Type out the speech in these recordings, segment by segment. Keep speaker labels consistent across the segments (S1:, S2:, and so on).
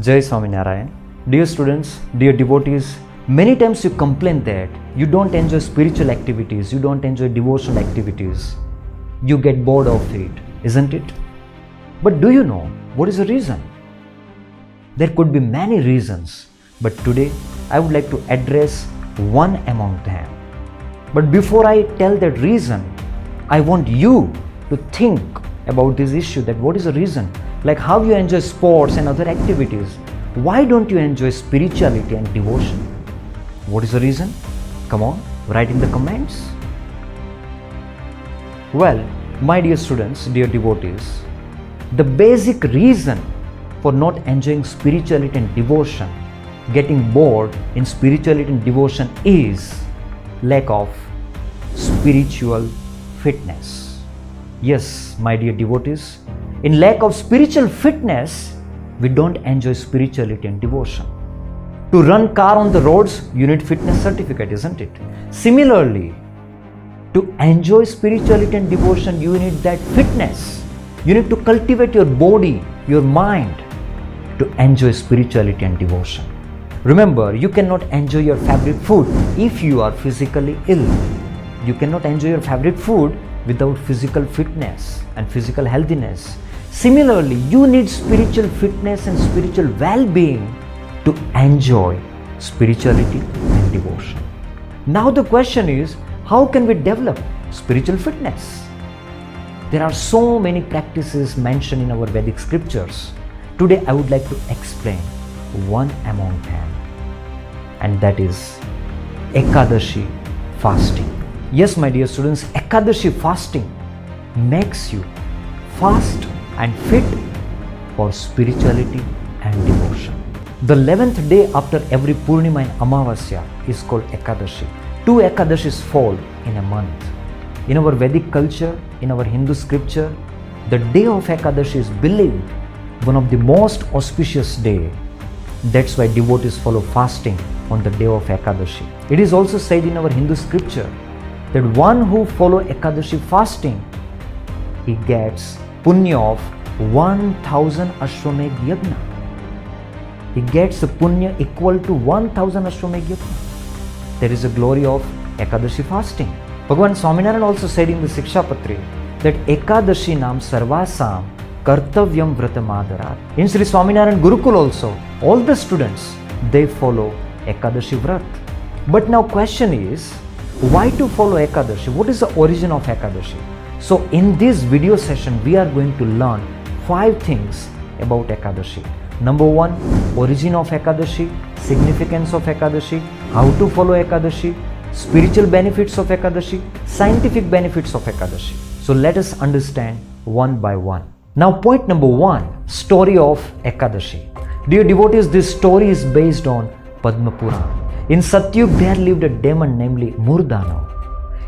S1: Jai Swaminarayan. Dear students, dear devotees, many times you complain that you don't enjoy spiritual activities, you don't enjoy devotional activities. You get bored of it, isn't it? But do you know what is the reason? There could be many reasons, but today I would like to address one among them. But before I tell that reason, I want you to think about this issue, that what is the reason? Like how you enjoy sports and other activities, why don't you enjoy spirituality and devotion? What is the reason? Come on, write in the comments. Well, my dear students, dear devotees, the basic reason for not enjoying spirituality and devotion, getting bored in spirituality and devotion, is lack of spiritual fitness. Yes, my dear devotees, in lack of spiritual fitness, we don't enjoy spirituality and devotion. To run car on the roads, you need fitness certificate, isn't it? Similarly, to enjoy spirituality and devotion, you need that fitness. You need to cultivate your body, your mind, to enjoy spirituality and devotion. Remember, you cannot enjoy your favorite food if you are physically ill. You cannot enjoy your favorite food without physical fitness and physical healthiness. Similarly, you need spiritual fitness and spiritual well-being to enjoy spirituality and devotion. Now the question is, how can we develop spiritual fitness? There are so many practices mentioned in our Vedic scriptures. Today I would like to explain one among them, and that is Ekadashi fasting. Yes, my dear students, Ekadashi fasting makes you fast and fit for spirituality and devotion. The 11th day after every Purnima and Amavasya is called Ekadashi. 2 Ekadashis fall in a month. In our Vedic culture, in our Hindu scripture, the day of Ekadashi is believed one of the most auspicious day. That's why devotees follow fasting on the day of Ekadashi. It is also said in our Hindu scripture that one who follow Ekadashi fasting, he gets punya of 1000 Ashwamedh yagna. He gets the punya equal to 1000 Ashwamedh yagna. There is a glory of Ekadashi fasting. Bhagavan Swaminarayan also said in the Sikshapatri that Ekadashi nam sarvasam kartavyam vratamadarat. In Shree Swaminarayan Gurukul also, all the students, they follow Ekadashi Vrat. But now question is, why to follow Ekadashi? What is the origin of Ekadashi? So in this video session, we are going to learn 5 things about Ekadashi. Number 1, origin of Ekadashi, significance of Ekadashi, how to follow Ekadashi, spiritual benefits of Ekadashi, scientific benefits of Ekadashi. So let us understand one by one. Now point number 1, story of Ekadashi. Dear devotees, this story is based on Padma Purana. In Satyug there lived a demon named Murdana.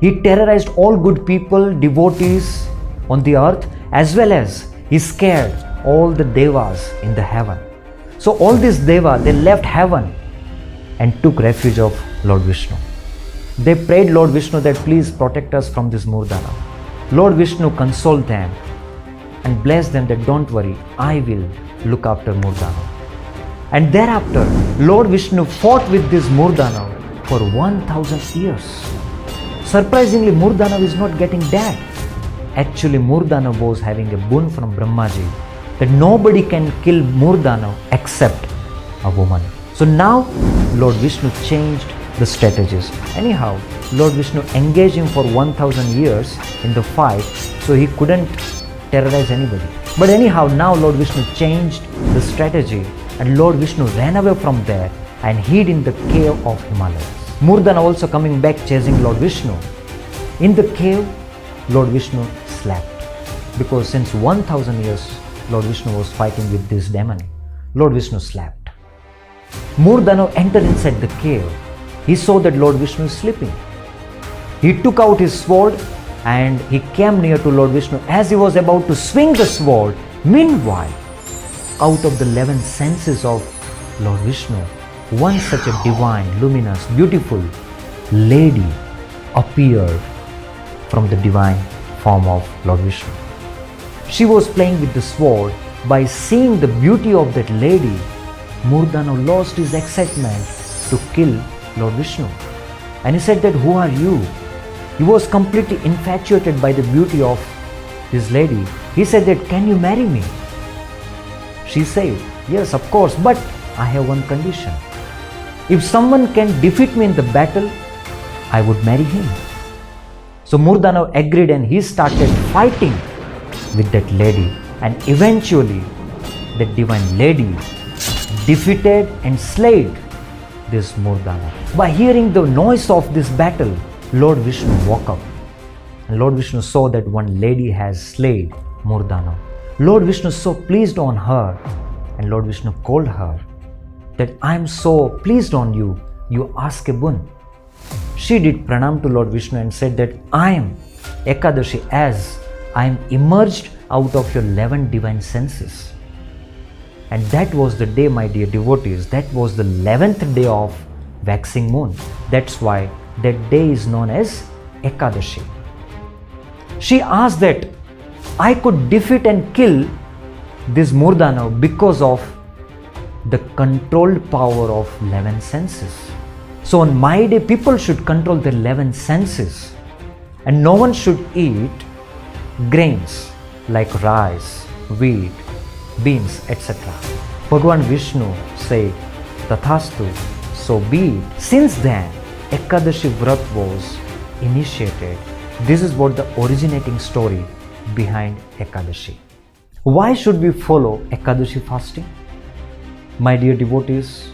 S1: He terrorized all good people, devotees on the earth, as well as he scared all the devas in the heaven. So all these devas, they left heaven and took refuge of Lord Vishnu. They prayed Lord Vishnu that please protect us from this Murdana. Lord Vishnu consoled them and blessed them that don't worry, I will look after Murdana. And thereafter, Lord Vishnu fought with this Murdana for 1000 years. Surprisingly, Murdana is not getting dead. Actually, Murdana was having a boon from Brahmaji that nobody can kill Murdana except a woman. So now, Lord Vishnu changed the strategies. Anyhow, Lord Vishnu engaged him for 1000 years in the fight, so he couldn't terrorize anybody. But anyhow, now Lord Vishnu changed the strategy, and Lord Vishnu ran away from there and hid in the cave of Himalayas. Murdana also coming back chasing Lord Vishnu. In the cave, Lord Vishnu slept, because since 1000 years Lord Vishnu was fighting with this demon. Lord Vishnu slept. Murdana entered inside the cave. He saw that Lord Vishnu is sleeping. He took out his sword and he came near to Lord Vishnu. As he was about to swing the sword, meanwhile, out of the 11 senses of Lord Vishnu, one such a divine, luminous, beautiful lady appeared from the divine form of Lord Vishnu. She was playing with the sword. By seeing the beauty of that lady, Murdana lost his excitement to kill Lord Vishnu. And he said that, who are you? He was completely infatuated by the beauty of this lady. He said that, can you marry me? She said, yes, of course, but I have one condition. If someone can defeat me in the battle, I would marry him. So Murdana agreed and he started fighting with that lady, and eventually that divine lady defeated and slayed this Murdana. By hearing the noise of this battle, Lord Vishnu woke up, and Lord Vishnu saw that one lady has slayed Murdana. Lord Vishnu so pleased on her, and Lord Vishnu called her that, I am so pleased on you, you ask a boon. She did pranam to Lord Vishnu and said that, I am Ekadashi, as I am emerged out of your 11 divine senses. And that was the day, my dear devotees, that was the 11th day of waxing moon. That's why that day is known as Ekadashi. She asked that I could defeat and kill this Murdana because of the controlled power of 11 senses. So on my day, people should control their 11 senses, and no one should eat grains like rice, wheat, beans, etc. Bhagavan Vishnu said, Tathastu, so be it. Since then, Ekadashi Vrat was initiated. This is what the originating story behind Ekadashi. Why should we follow Ekadashi fasting? My dear devotees,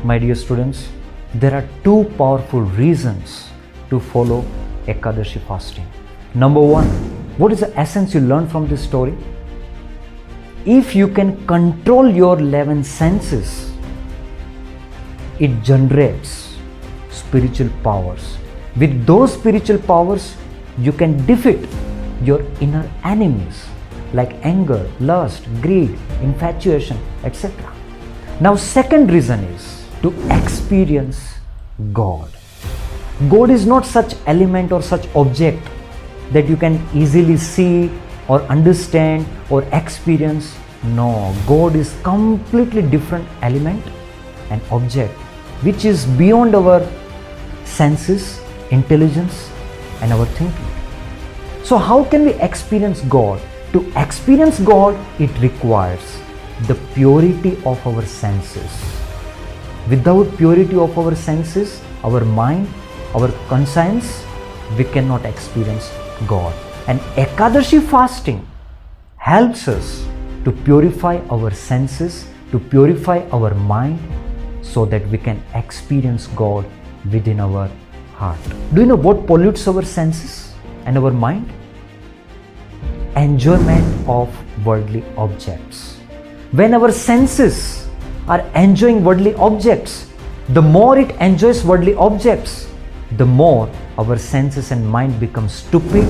S1: my dear students, there are two powerful reasons to follow Ekadashi fasting. Number one, what is the essence you learn from this story? If you can control your 11 senses, it generates spiritual powers. With those spiritual powers, you can defeat your inner enemies like anger, lust, greed, infatuation, etc. Now, second reason is to experience God. God is not such element or such object that you can easily see or understand or experience. No, God is completely different element and object which is beyond our senses, intelligence and our thinking. So how can we experience God? To experience God, it requires the purity of our senses. Without purity of our senses, our mind, our conscience, we cannot experience God. And Ekadashi fasting helps us to purify our senses, to purify our mind, so that we can experience God within our heart. Do you know what pollutes our senses and our mind? Enjoyment of worldly objects. When our senses are enjoying worldly objects, the more it enjoys worldly objects, the more our senses and mind become stupid,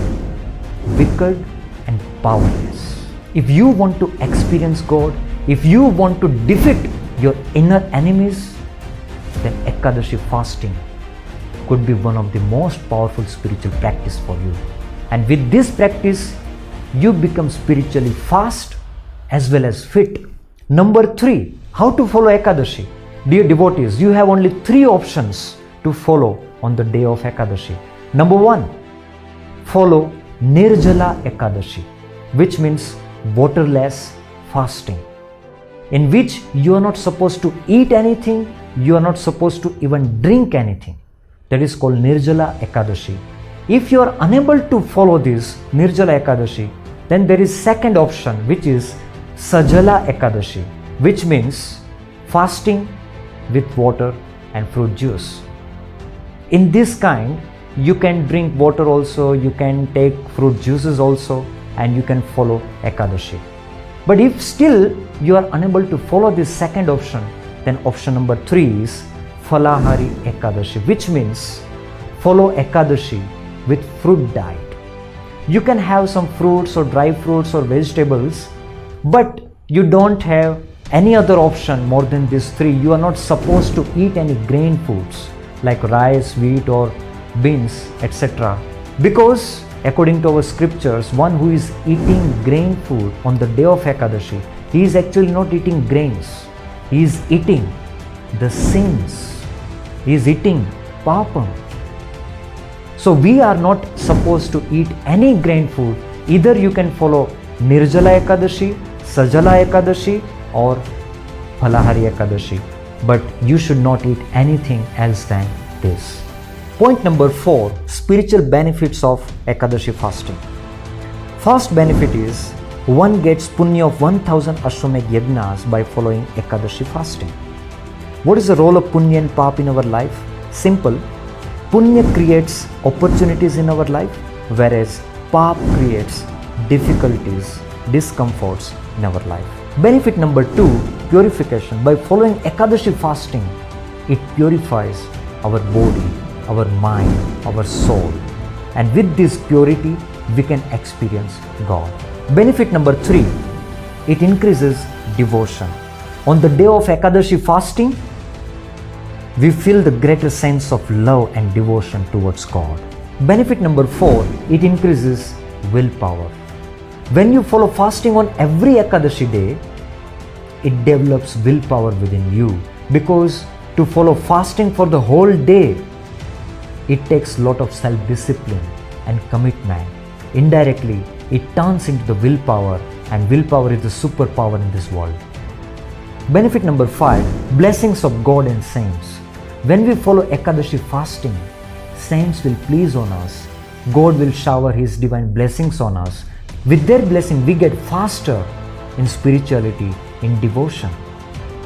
S1: wicked and powerless. If you want to experience God, if you want to defeat your inner enemies, then Ekadashi fasting could be one of the most powerful spiritual practice for you. And with this practice, you become spiritually fast as well as fit. Number 3, how to follow Ekadashi? Dear devotees, you have only 3 options to follow on the day of Ekadashi. Number 1, follow Nirjala Ekadashi, which means waterless fasting, in which you are not supposed to eat anything, you are not supposed to even drink anything. That is called Nirjala Ekadashi. If you are unable to follow this Nirjala Ekadashi, then there is second option, which is Sajala Ekadashi, which means fasting with water and fruit juice. In this kind, you can drink water also, you can take fruit juices also, and you can follow Ekadashi. But if still you are unable to follow this second option, then option number 3 is Falahari Ekadashi, which means follow Ekadashi with fruit diet. You can have some fruits or dry fruits or vegetables, but you don't have any other option more than these 3. You are not supposed to eat any grain foods like rice, wheat or beans, etc. Because according to our scriptures, one who is eating grain food on the day of Ekadashi, he is actually not eating grains. he is eating the sins, he is eating papam. So we are not supposed to eat any grain food. Either you can follow Nirjala Ekadashi, Sajala Ekadashi or Phalahari Ekadashi, but you should not eat anything else than this. Point number 4, spiritual benefits of Ekadashi fasting. First benefit is one gets punya of 1000 Ashwamedh yagnas by following Ekadashi fasting. What is the role of punya and pap in our life? Simple. Punya creates opportunities in our life, whereas pap creates difficulties, discomforts in our life. Benefit number 2, purification. By following Ekadashi fasting, it purifies our body, our mind, our soul. And with this purity, we can experience God. Benefit number 3, it increases devotion. On the day of Ekadashi fasting, we feel the greater sense of love and devotion towards God. Benefit number 4, it increases willpower. When you follow fasting on every Ekadashi day, it develops willpower within you, because to follow fasting for the whole day, it takes a lot of self-discipline and commitment. Indirectly, it turns into the willpower, and willpower is the superpower in this world. Benefit number 5, blessings of God and saints. When we follow Ekadashi fasting, saints will please on us. God will shower His divine blessings on us. With their blessing, we get faster in spirituality, in devotion.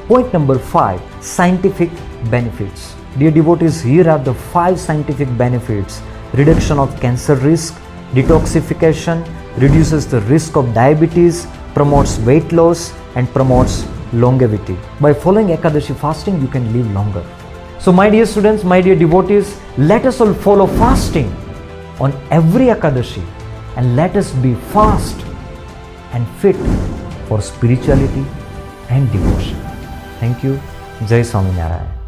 S1: Point number 5, scientific benefits. Dear devotees, here are the 5 scientific benefits. Reduction of cancer risk, detoxification, reduces the risk of diabetes, promotes weight loss, and promotes longevity. By following Ekadashi fasting, you can live longer. So my dear students, my dear devotees, let us all follow fasting on every Ekadashi, and let us be fast and fit for spirituality and devotion. Thank you. Jai Swaminarayan.